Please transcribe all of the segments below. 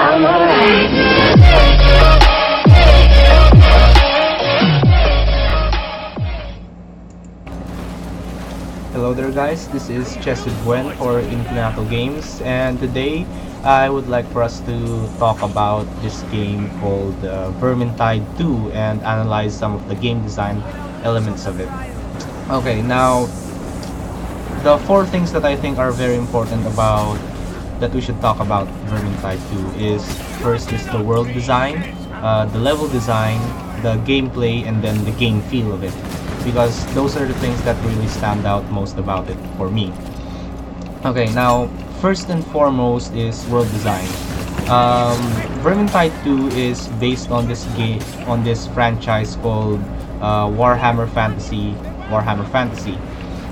Hello there guys, this is Chesed Buen for Inclinato Games, and today I would like for us to talk about this game called Vermintide 2 and analyze some of the game design elements of it. Okay, now the four things that I think are very important about that we should talk about Vermintide 2 is first is the world design, the level design, the gameplay, and then the game feel of it, because those are the things that really stand out most about it for me. Okay, now first and foremost is world design. Vermintide 2 is based on this game, on this franchise called Warhammer Fantasy.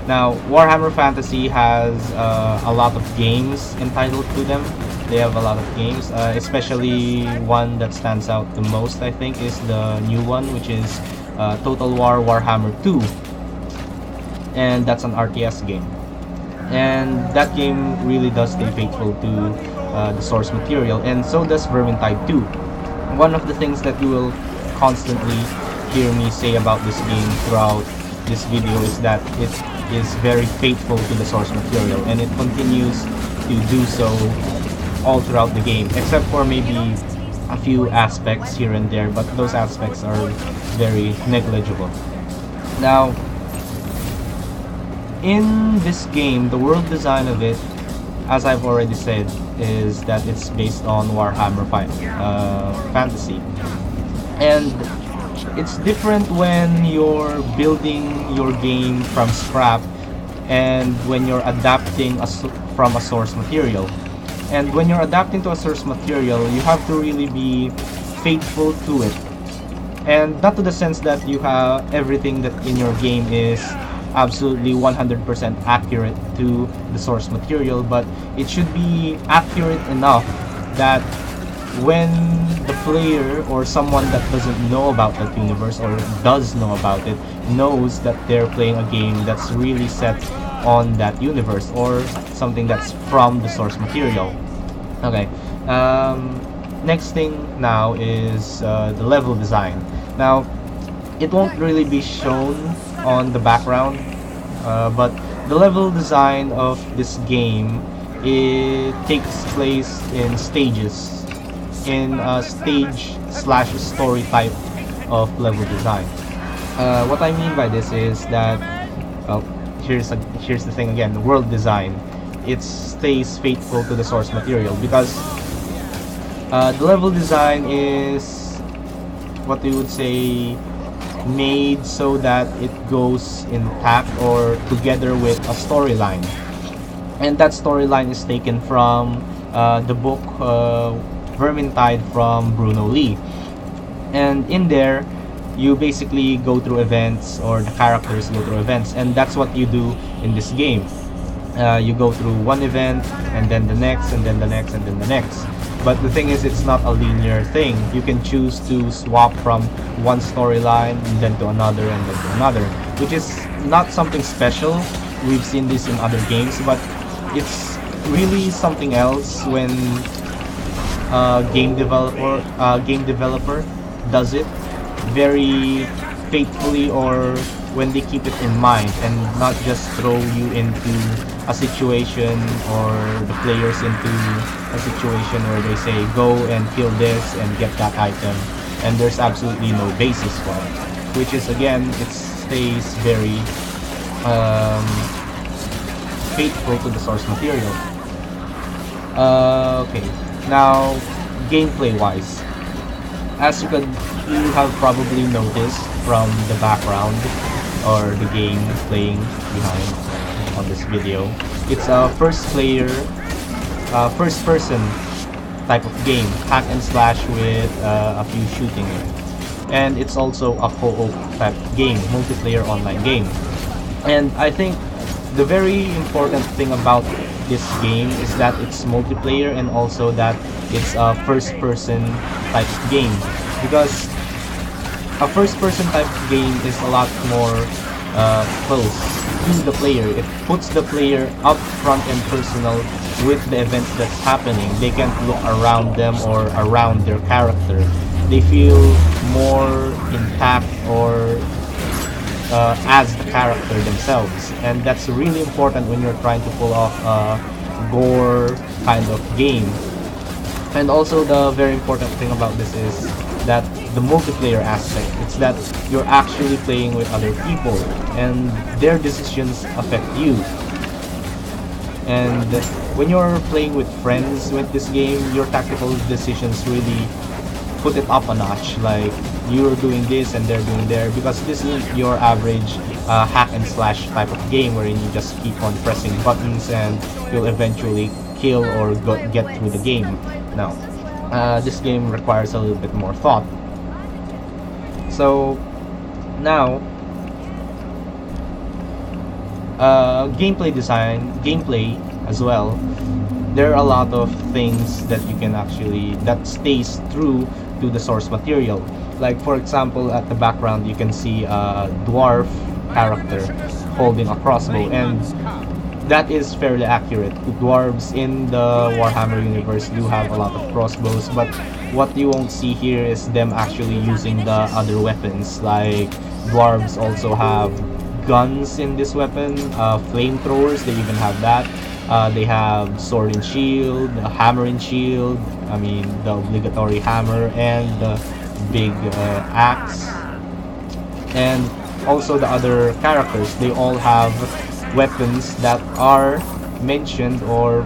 Now, Warhammer Fantasy has a lot of games entitled to them. They have a lot of games, especially one that stands out the most, I think, is the new one, which is Total War Warhammer 2, and that's an RTS game, and that game really does stay faithful to the source material, and so does Vermintide 2. One of the things that you will constantly hear me say about this game throughout this video is that it is very faithful to the source material, and it continues to do so all throughout the game, except for maybe a few aspects here and there, but those aspects are very negligible. Now, in this game, the world design of it, as I've already said, is that it's based on Warhammer Fantasy, and it's different when you're building your game from scrap and when you're adapting from a source material. And when you're adapting to a source material, you have to really be faithful to it, and not to the sense that you have everything that in your game is absolutely 100% accurate to the source material, but it should be accurate enough that when the player or someone that doesn't know about that universe or does know about it knows that they're playing a game that's really set on that universe or something that's from the source material. Okay, next thing now is the level design. Now, it won't really be shown on the background, but the level design of this game, it takes place in stages, in a stage/story type of level design. What I mean by this is that, well, here's the thing again, the world design, it stays faithful to the source material, because the level design is what we would say made so that it goes intact or together with a storyline, and that storyline is taken from the book Vermintide from Bruno Lee, and in there you basically go through events, or the characters go through events, and that's what you do in this game. You go through one event, and then the next, and then the next, and then the next. But the thing is, it's not a linear thing. You can choose to swap from one storyline and then to another and then to another, which is not something special. We've seen this in other games, but it's really something else when game developer does it very faithfully, or when they keep it in mind and not just throw you into a situation or the players into a situation where they say go and kill this and get that item, and there's absolutely no basis for it, which is, again, it stays very faithful to the source material. Okay, now gameplay wise, as you have probably noticed from the background or the game playing behind on this video, it's a first person type of game, hack and slash with a few shooting, and it's also a co-op type game, multiplayer online game. And I think the very important thing about this game is that it's multiplayer, and also that it's a first-person type game, because a first-person type game is a lot more close to the player. It puts the player up front and personal with the events that's happening. They can't look around them or around their character. They feel more intact or as the character themselves, and that's really important when you're trying to pull off a gore kind of game. And also the very important thing about this is that the multiplayer aspect. It's that you're actually playing with other people and their decisions affect you. And when you're playing with friends with this game, your tactical decisions really put it up a notch. Like you're doing this and they're doing there, because this is your average hack and slash type of game wherein you just keep on pressing buttons and you'll eventually kill or get through the game. Now, this game requires a little bit more thought. So now, gameplay as well. There are a lot of things that you can actually that stays true to the source material. Like for example, at the background you can see a dwarf character holding a crossbow, and that is fairly accurate. The dwarves in the Warhammer universe do have a lot of crossbows, but what you won't see here is them actually using the other weapons. Like dwarves also have guns in this weapon, flamethrowers, they even have that. They have sword and shield, a hammer and shield, I mean the obligatory hammer, and the big axe. And also the other characters, they all have weapons that are mentioned or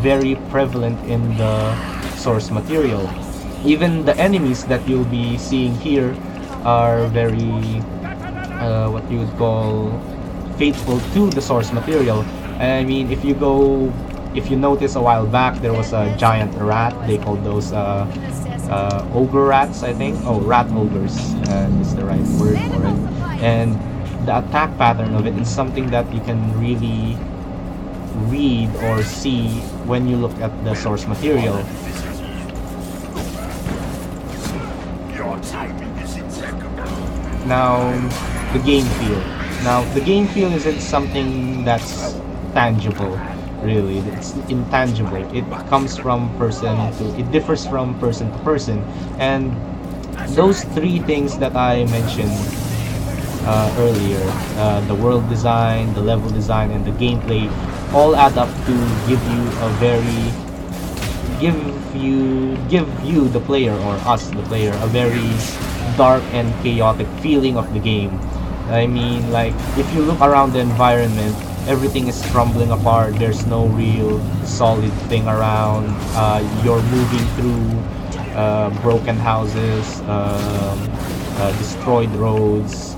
very prevalent in the source material. Even the enemies that you'll be seeing here are very what you would call faithful to the source material. I mean, if you notice a while back, there was a giant rat. They called those ogre rats, I think. Oh, rat ogres is the right word for it. And the attack pattern of it is something that you can really read or see when you look at the source material. Now, the game feel. Now, the game feel isn't something that's tangible, really. It's intangible. It comes from it differs from person to person. And those three things that I mentioned earlier, the world design, the level design, and the gameplay, all add up to give you the player, or us the player, a very dark and chaotic feeling of the game. I mean, like, if you look around the environment, everything is crumbling apart. There's no real solid thing around. You're moving through broken houses, destroyed roads,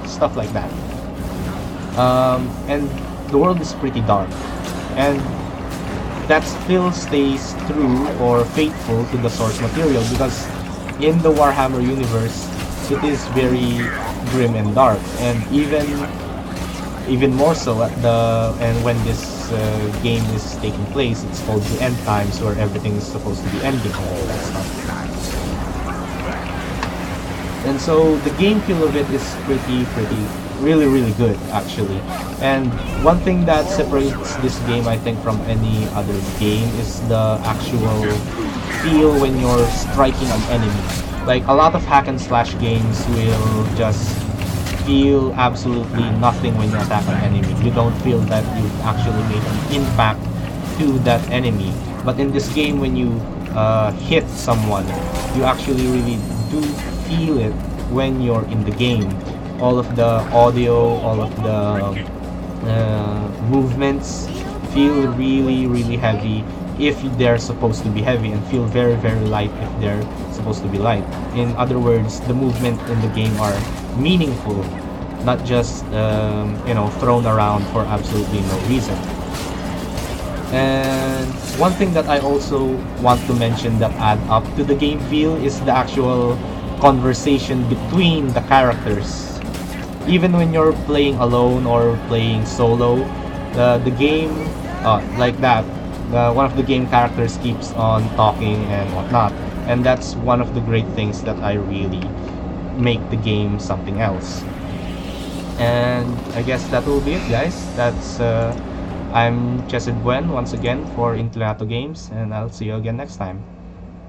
stuff like that. And the world is pretty dark, and that still stays true or faithful to the source material, because in the Warhammer universe, it is very grim and dark, and even more so when this game is taking place. It's called the end times, where everything is supposed to be ending and all that stuff. And so the game feel of it is really good, actually. And one thing that separates this game, I think, from any other game is the actual feel when you're striking an enemy. Like, a lot of hack and slash games will just feel absolutely nothing when you attack an enemy. You don't feel that you've actually made an impact to that enemy. But in this game, when you hit someone, you actually really do feel it when you're in the game. All of the audio, all of the movements feel really heavy if they're supposed to be heavy, and feel very light if they're supposed to be light. In other words, the movement in the game are meaningful, not just thrown around for absolutely no reason. And one thing that I also want to mention that add up to the game feel is the actual conversation between the characters. Even when you're playing alone or playing solo, the game, like that, one of the game characters keeps on talking and whatnot, and that's one of the great things that I really make the game something else. And I guess that will be it, guys. I'm Chesed Buen once again for Intilato Games, and I'll see you again next time.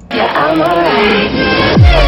Yeah, I'm alright.